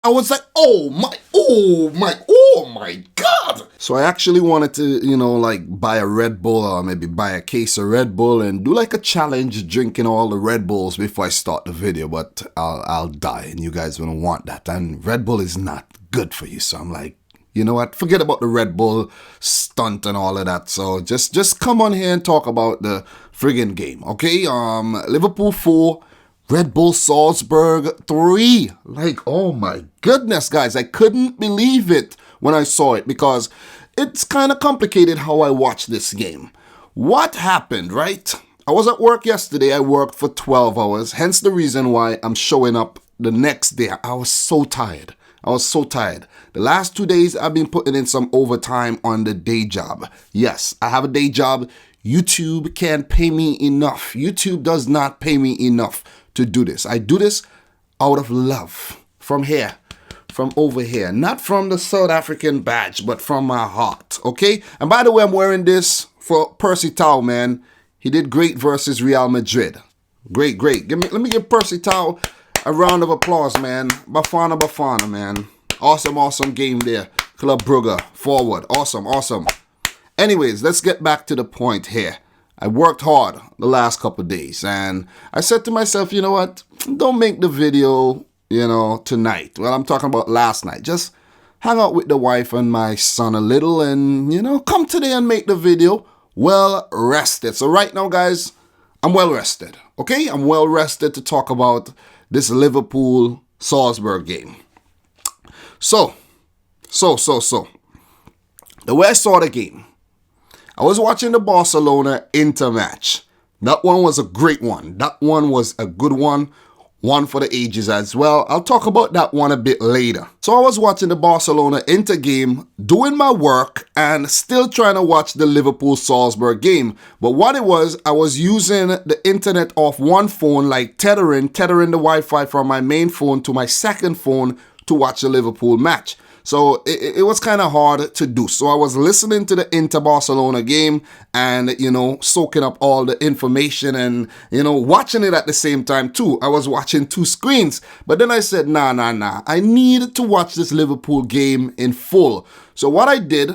I was like, oh my God. So I actually wanted to, like buy a Red Bull or maybe buy a case of Red Bull and do like a challenge drinking all the Red Bulls before I start the video. But I'll die and you guys wouldn't want that. And Red Bull is not good for you. So I'm like, you know what? Forget about the Red Bull stunt and all of that. So just come on here and talk about the friggin' game, okay? Liverpool 4, Red Bull Salzburg 3. Like, oh my goodness, guys. I couldn't believe it when I saw it because it's kind of complicated how I watch this game. What happened, right? I was at work yesterday. I worked for 12 hours. Hence the reason why I'm showing up the next day. I was so tired. The last 2 days, I've been putting in some overtime on the day job. Yes, I have a day job. YouTube can't pay me enough. YouTube does not pay me enough to do this. I do this out of love. From here. From over here. Not from the South African badge, but from my heart. Okay? And by the way, I'm wearing this for Percy Tau, man. He did great versus Real Madrid. Great. Let me give Percy Tau a round of applause, man. Bafana, man. Awesome game there. Club Brugge, forward. Awesome. Anyways, let's get back to the point here. I worked hard the last couple of days, and I said to myself, you know what? Don't make the video, tonight. Well, I'm talking about last night. Just hang out with the wife and my son a little and, come today and make the video well rested. So right now, guys, I'm well rested, okay? I'm well rested to talk about this Liverpool Salzburg game. So, the way I saw the game, I was watching the Barcelona Inter match. That one was a great one. That one was a good one. One for the ages as well. I'll talk about that one a bit later. So I was watching the Barcelona Inter game, doing my work, and still trying to watch the Liverpool Salzburg game. But what it was, I was using the internet off one phone, like tethering the Wi-Fi from my main phone to my second phone to watch the Liverpool match. So it was kind of hard to do. So I was listening to the Inter-Barcelona game and, soaking up all the information and, watching it at the same time too. I was watching two screens. But then I said, nah. I need to watch this Liverpool game in full. So what I did,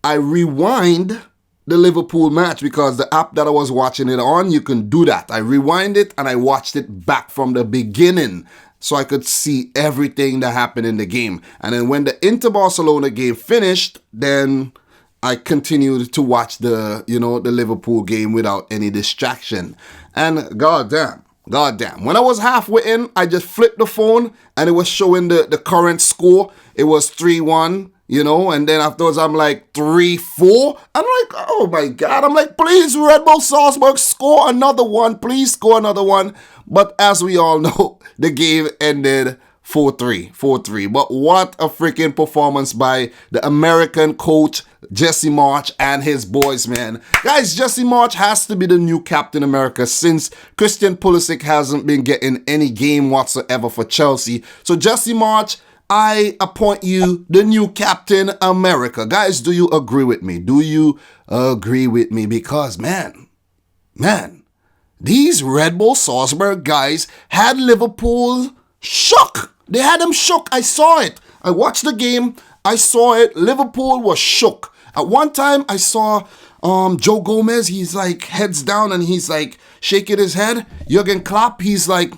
I rewind the Liverpool match because the app that I was watching it on, you can do that. I rewind it and I watched it back from the beginning, so I could see everything that happened in the game. And then when the Inter-Barcelona game finished, then I continued to watch the Liverpool game without any distraction. And goddamn. When I was halfway in, I just flipped the phone and it was showing the current score. It was 3-1, and then afterwards I'm like 3-4. I'm like, oh my God. I'm like, please, Red Bull Salzburg, score another one. Please score another one. But as we all know, the game ended 4-3. But what a freaking performance by the American coach, Jesse Marsch, and his boys, man. Guys, Jesse Marsch has to be the new Captain America since Christian Pulisic hasn't been getting any game whatsoever for Chelsea. So Jesse Marsch, I appoint you the new Captain America. Guys, do you agree with me? Because, man, these Red Bull Salzburg guys had Liverpool shook. They had them shook. I saw it. I watched the game. I saw it. Liverpool was shook. At one time, I saw Joe Gomez. He's like heads down and he's like shaking his head. Jurgen Klopp, he's like,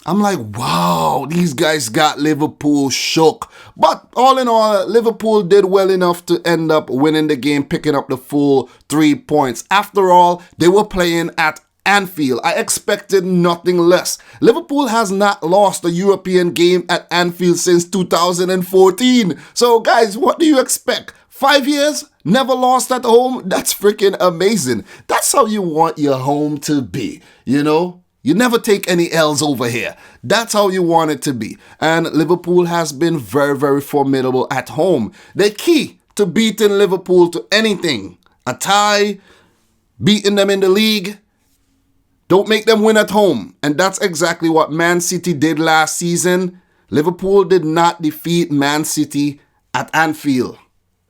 I'm like, wow, these guys got Liverpool shook. But all in all, Liverpool did well enough to end up winning the game, picking up the full 3 points. After all, they were playing at Anfield. I expected nothing less. Liverpool has not lost a European game at Anfield since 2014. So guys, what do you expect? 5 years? Never lost at home? That's freaking amazing. That's how you want your home to be, You never take any L's over here. That's how you want it to be. And Liverpool has been very, very formidable at home. The key to beating Liverpool to anything, a tie, beating them in the league, don't make them win at home. And that's exactly what Man City did last season. Liverpool did not defeat Man City at Anfield.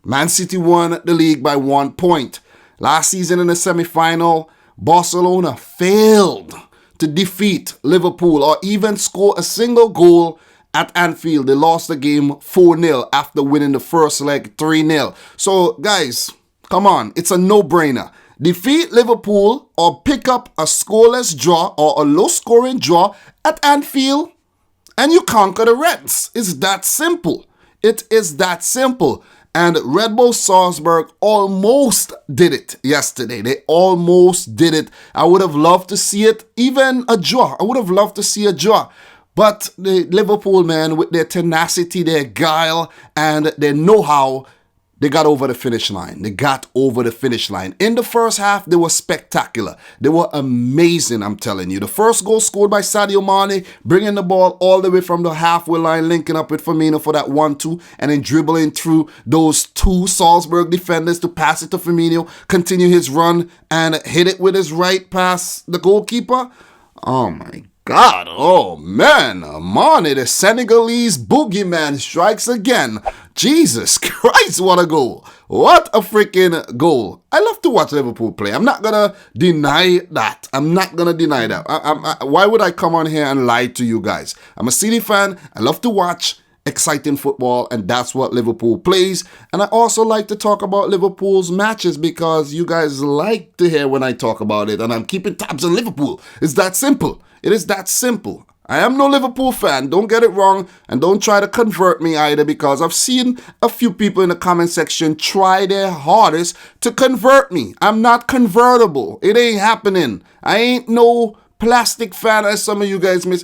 Man City won the league by 1 point. Last season in the semi-final, Barcelona failed to defeat Liverpool or even score a single goal at Anfield. They lost the game 4-0 after winning the first leg 3-0. So, guys, come on. It's a no-brainer. Defeat Liverpool or pick up a scoreless draw or a low-scoring draw at Anfield and you conquer the Reds. It's that simple. It is that simple. And Red Bull Salzburg almost did it yesterday. They almost did it. I would have loved to see it, even a draw. I would have loved to see a draw. But the Liverpool, man, with their tenacity, their guile, and their know-how, they got over the finish line. They got over the finish line. In the first half, they were spectacular. They were amazing, I'm telling you. The first goal scored by Sadio Mane, bringing the ball all the way from the halfway line, linking up with Firmino for that 1-2, and then dribbling through those two Salzburg defenders to pass it to Firmino, continue his run, and hit it with his right past the goalkeeper. Oh, my God, oh man, Mane, the Senegalese boogeyman, strikes again. Jesus Christ, what a goal. What a freaking goal. I love to watch Liverpool play. I'm not going to deny that. Why would I come on here and lie to you guys? I'm a City fan. I love to watch exciting football, and that's what Liverpool plays. And I also like to talk about Liverpool's matches because you guys like to hear when I talk about it, and I'm keeping tabs on Liverpool. It's that simple. It is that simple. I am no Liverpool fan. Don't get it wrong, and don't try to convert me either, because I've seen a few people in the comment section try their hardest to convert me. I'm not convertible. It ain't happening. I ain't no plastic fan as some of you guys miss.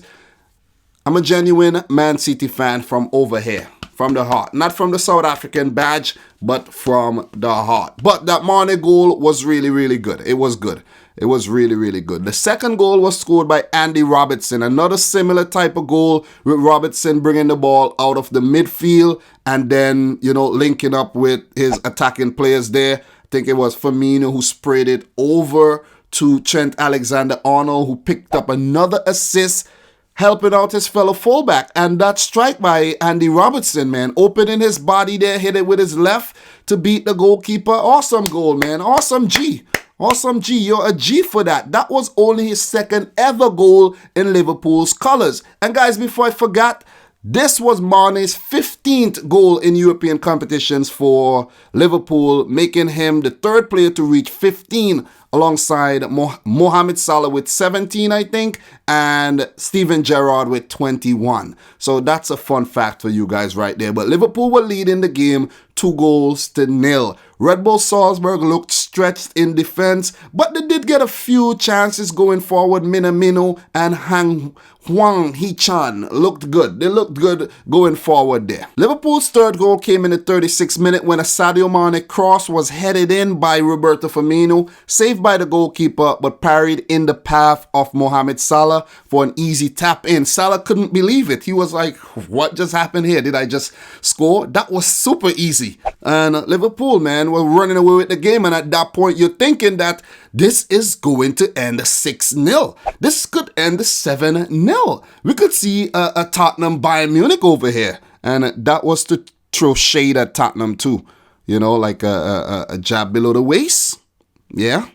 I'm a genuine Man City fan from over here, from the heart. Not from the South African badge, but from the heart. But that Mane goal was really, really good. It was good. It was really, really good. The second goal was scored by Andy Robertson. Another similar type of goal with Robertson bringing the ball out of the midfield and then, linking up with his attacking players there. I think it was Firmino who sprayed it over to Trent Alexander-Arnold, who picked up another assist, helping out his fellow fullback. And that strike by Andy Robertson, man, opening his body there, hit it with his left to beat the goalkeeper. Awesome goal, man. Awesome G. Awesome G. You're a G for that. That was only his second ever goal in Liverpool's colours. And guys, before I forgot, this was Mane's 15th goal in European competitions for Liverpool, making him the third player to reach 15 alongside Mohamed Salah with 17, I think, and Steven Gerrard with 21. So that's a fun fact for you guys right there. But Liverpool were leading the game 2-0. Red Bull Salzburg looked stretched in defense, but they did get a few chances going forward. Minamino and Hwang Hee-chan looked good. They looked good going forward there. Liverpool's third goal came in the 36th minute when a Sadio Mane cross was headed in by Roberto Firmino, saved by the goalkeeper, but parried in the path of Mohamed Salah for an easy tap in. Salah couldn't believe it. He was like, what just happened here? Did I just score? That was super easy. And Liverpool, man, were running away with the game. And at that point, you're thinking that this is going to end 6-0. This could end 7-0. We could see a Tottenham Bayern Munich over here. And that was to throw shade at Tottenham too. Like a jab below the waist. Yeah.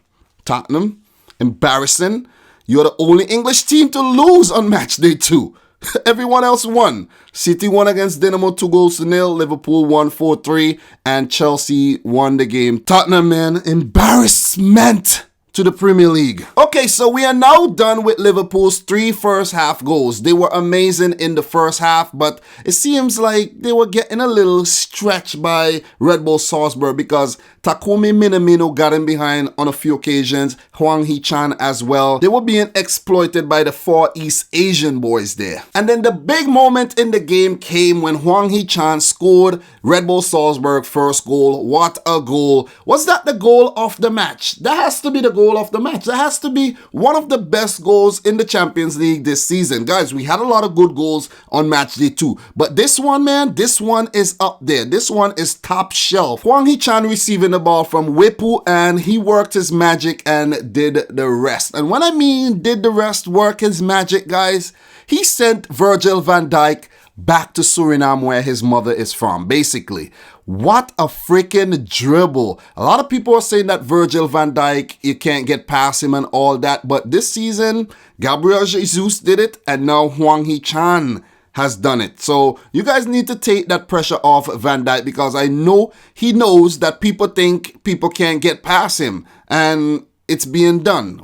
Tottenham. Embarrassing. You're the only English team to lose on match day 2. Everyone else won. City won against Dinamo 2-0. Liverpool won 4-3. And Chelsea won the game. Tottenham, man, embarrassment to the Premier League. Okay, so we are now done with Liverpool's 3 first half goals. They were amazing in the first half, but it seems like they were getting a little stretched by Red Bull Salzburg because Takumi Minamino got in behind on a few occasions. Hwang Hee-chan as well. They were being exploited by the 4 East Asian boys there. And then the big moment in the game came when Hwang Hee-chan scored Red Bull Salzburg first goal. What a goal. Was that the goal of the match? That has to be the goal of the match. That has to be one of the best goals in the Champions League this season. Guys, we had a lot of good goals on match day 2. But this one, man, this one is up there. This one is top shelf. Hwang Hee-chan receiving the ball from Wipu, and he worked his magic and did the rest. And when I mean did the rest, work his magic, guys, he sent Virgil van Dijk back to Suriname where his mother is from, basically. What a freaking dribble. A lot of people are saying that Virgil van Dijk, you can't get past him and all that, but this season, Gabriel Jesus did it, and now Hwang Hee-chan has done it. So you guys need to take that pressure off Van Dijk, because I know he knows that people think people can't get past him, and it's being done.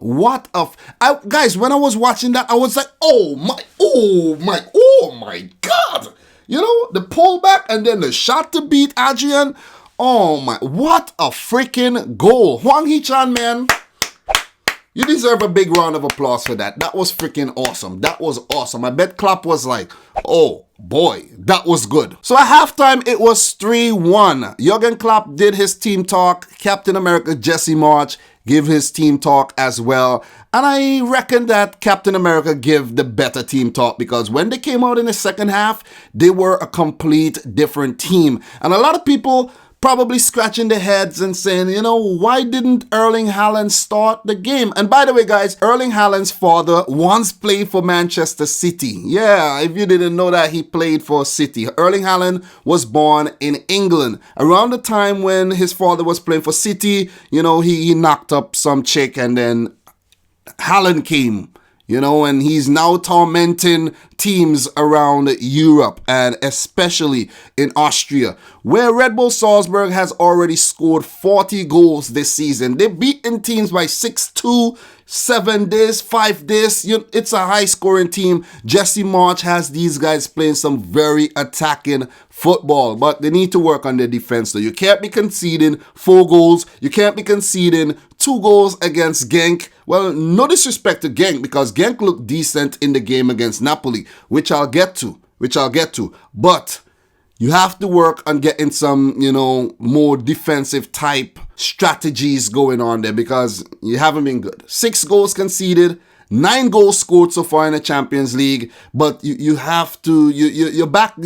Guys, when I was watching that, I was like, oh my God. You know, the pullback and then the shot to beat Adrian. Oh my, what a freaking goal. Hwang Hee-chan, man. You deserve a big round of applause for that. That was freaking awesome. That was awesome. I bet Klopp was like, oh boy, that was good. So at halftime, it was 3-1. Jurgen Klopp did his team talk. Captain America Jesse Marsch give his team talk as well. And I reckon that Captain America give the better team talk, because when they came out in the second half, they were a complete different team. And a lot of people probably scratching their heads and saying, you know, why didn't Erling Haaland start the game? And by the way, guys, Erling Haaland's father once played for Manchester City. Yeah, if you didn't know that, he played for City. Erling Haaland was born in England. Around the time when his father was playing for City, you know, he knocked up some chick, and then Haaland came. You know, and he's now tormenting teams around Europe, and especially in Austria, where Red Bull Salzburg has already scored 40 goals this season. They've beaten teams by 6-2, 7 this, 5 this. It's a high-scoring team. Jesse Marsch has these guys playing some very attacking football, but they need to work on their defense, though. You can't be conceding 4 goals. You can't be conceding 2 goals against Genk. Well, no disrespect to Genk, because Genk looked decent in the game against Napoli, which I'll get to. But you have to work on getting some, you know, more defensive type strategies going on there, because you haven't been good. 6 goals conceded, 9 goals scored so far in the Champions League, but you have to, your back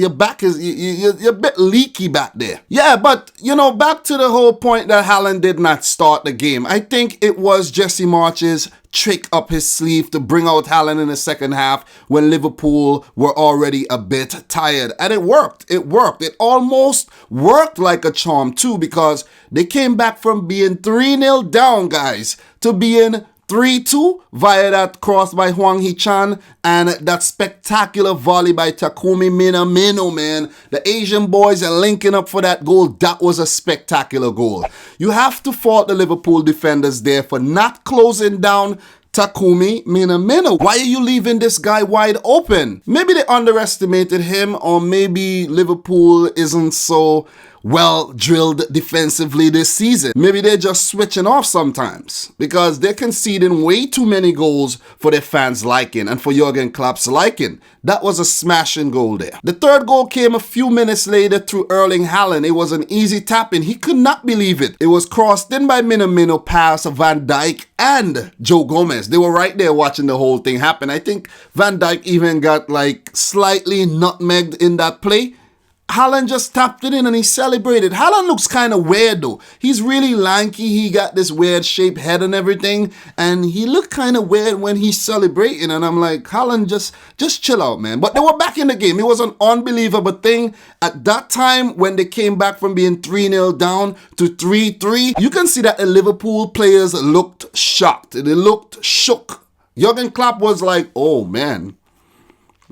is, you're a bit leaky back there. Yeah, but, you know, back to the whole point that Haaland did not start the game. I think it was Jesse Marsch's trick up his sleeve to bring out Haaland in the second half when Liverpool were already a bit tired. And it worked. It almost worked like a charm too, because they came back from being 3-0 down, guys, to being 3-2 via that cross by Hwang Hee-chan and that spectacular volley by Takumi Minamino, man. The Asian boys are linking up for that goal. That was a spectacular goal. You have to fault the Liverpool defenders there for not closing down Takumi Minamino. Why are you leaving this guy wide open? Maybe they underestimated him, or maybe Liverpool isn't so well drilled defensively this season. Maybe they're just switching off sometimes, because they're conceding way too many goals for their fans' liking and for Jurgen Klopp's liking. That was a smashing goal there. The third goal came a few minutes later through Erling Haaland. It was an easy tap-in. He could not believe it. It was crossed in by Minamino, pass of Van Dijk and Joe Gomez. They were right there watching the whole thing happen. I think Van Dijk even got like slightly nutmegged in that play. Haaland just tapped it in and he celebrated. Haaland looks kind of weird though. He's really lanky. He got this weird shaped head and everything. And he looked kind of weird when he's celebrating. And I'm like, Haaland, just chill out, man. But they were back in the game. It was an unbelievable thing. At that time, when they came back from being 3-0 down to 3-3, you can see that the Liverpool players looked shocked. They looked shook. Jurgen Klopp was like, oh man.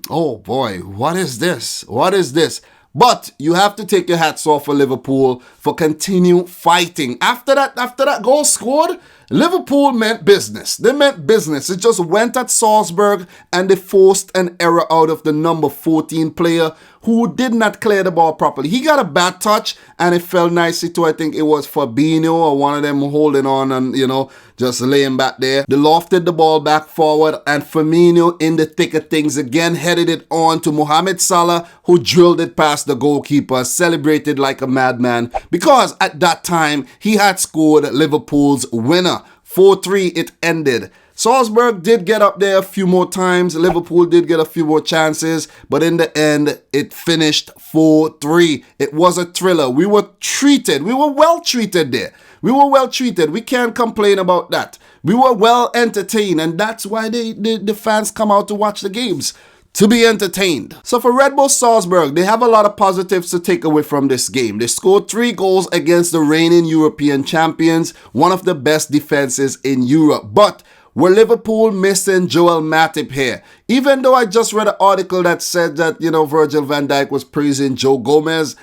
Oh boy, what is this? What is this? But you have to take your hats off for Liverpool for continue fighting. After that goal scored, Liverpool meant business. They meant business. It just went at Salzburg and they forced an error out of the number 14 player who did not clear the ball properly. He got a bad touch and it fell nicely to, I think it was Fabinho or one of them holding on and, you know, just laying back there. They lofted the ball back forward and Firmino in the thick of things again headed it on to Mohamed Salah, who drilled it past the goalkeeper, celebrated like a madman because at that time he had scored Liverpool's winner. 4-3 it ended. Salzburg did get up there a few more times. Liverpool did get a few more chances. But in the end, it finished 4-3. It was a thriller. We were treated. We were well treated there. We were well treated. We can't complain about that. We were well entertained. And that's why the fans come out to watch the games. to be entertained. So for Red Bull Salzburg, they have a lot of positives to take away from this game. They scored 3 goals against the reigning European champions, one of the best defenses in Europe. But were Liverpool missing Joel Matip here? Even though I just read an article that said that, Virgil van Dijk was praising Joe Gomez,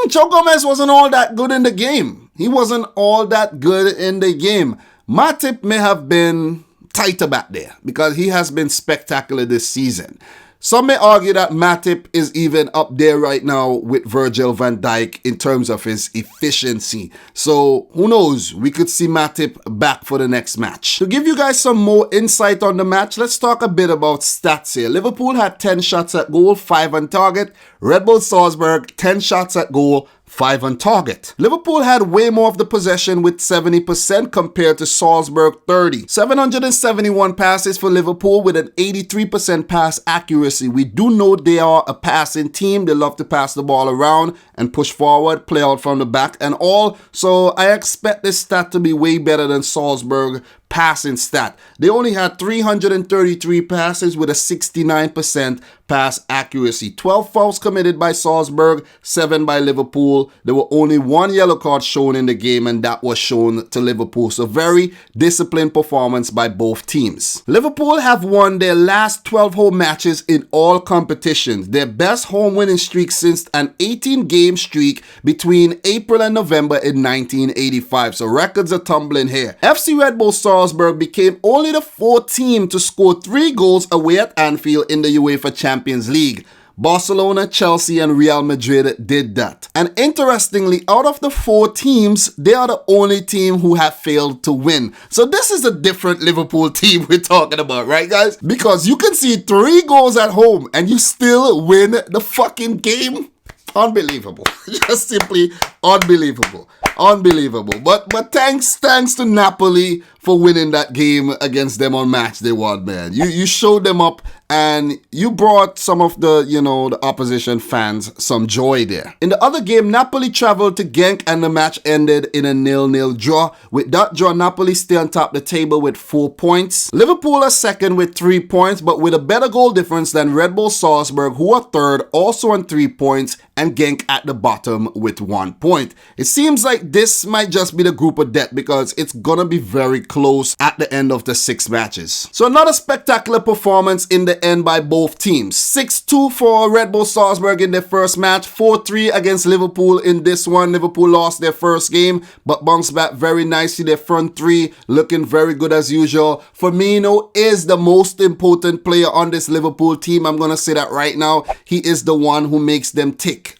Joe Gomez wasn't all that good in the game. He wasn't all that good in the game. Matip may have been tighter back there because he has been spectacular this season. Some may argue that Matip is even up there right now with Virgil van Dijk in terms of his efficiency. So who knows? We could see Matip back for the next match. To give you guys some more insight on the match, let's talk a bit about stats here. Liverpool had 10 shots at goal, 5 on target. Red Bull Salzburg, 10 shots at goal, 5 on target. Liverpool had way more of the possession with 70% compared to Salzburg 30. 771 passes for Liverpool with an 83% pass accuracy. We do know they are a passing team. They love to pass the ball around and push forward, play out from the back and all. So I expect this stat to be way better than Salzburg passing stat. They only had 333 passes with a 69% pass accuracy. 12 fouls committed by Salzburg, 7 by Liverpool. There were only 1 yellow card shown in the game, and that was shown to Liverpool. So very disciplined performance by both teams. Liverpool have won their last 12 home matches in all competitions. Their best home winning streak since an 18-game streak between April and November in 1985. So records are tumbling here. FC Red Bull Salzburg became only the 4th team to score 3 goals away at Anfield in the UEFA Champions League. Barcelona, Chelsea, and Real Madrid did that. And interestingly, out of the 4 teams, they are the only team who have failed to win. So this is a different Liverpool team we're talking about, right, guys? Because you can see 3 goals at home and you still win the fucking game. Unbelievable. Just simply unbelievable. Unbelievable. But thanks to Napoli for winning that game against them on match day 1, man. You showed them up and you brought some of the, the opposition fans some joy there. In the other game, Napoli traveled to Genk and the match ended in a 0-0 draw. With that draw, Napoli stay on top of the table with 4 points. Liverpool are second with 3 points, but with a better goal difference than Red Bull Salzburg, who are third, also on 3 points, and Genk at the bottom with 1 point. It seems like this might just be the group of death because it's gonna be very close at the end of the 6 matches. So another spectacular performance in the end by both teams. 6-2 for Red Bull Salzburg in their first match, 4-3 against Liverpool in this one. Liverpool lost their first game but bounced back very nicely. Their front 3 looking very good as usual. Firmino is the most important player on this Liverpool team. I'm gonna say that right now. He is the one who makes them tick.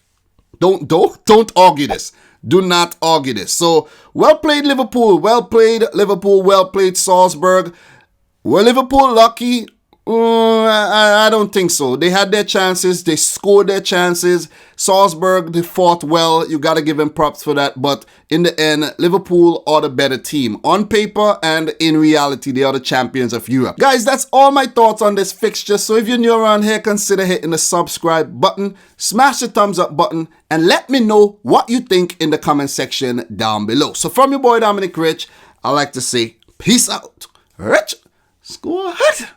Don't argue this. Do not argue this. So, well played Liverpool. Well played Liverpool. Well played Salzburg. Were Liverpool lucky? I don't think so. They had their chances. They scored their chances. Salzburg, they fought well. You got to give them props for that. But in the end, Liverpool are the better team. On paper and in reality, they are the champions of Europe. Guys, that's all my thoughts on this fixture. So if you're new around here, consider hitting the subscribe button. Smash the thumbs up button. And let me know what you think in the comment section down below. So from your boy, Dominic Rich, I like to say peace out. Rich, score ahead.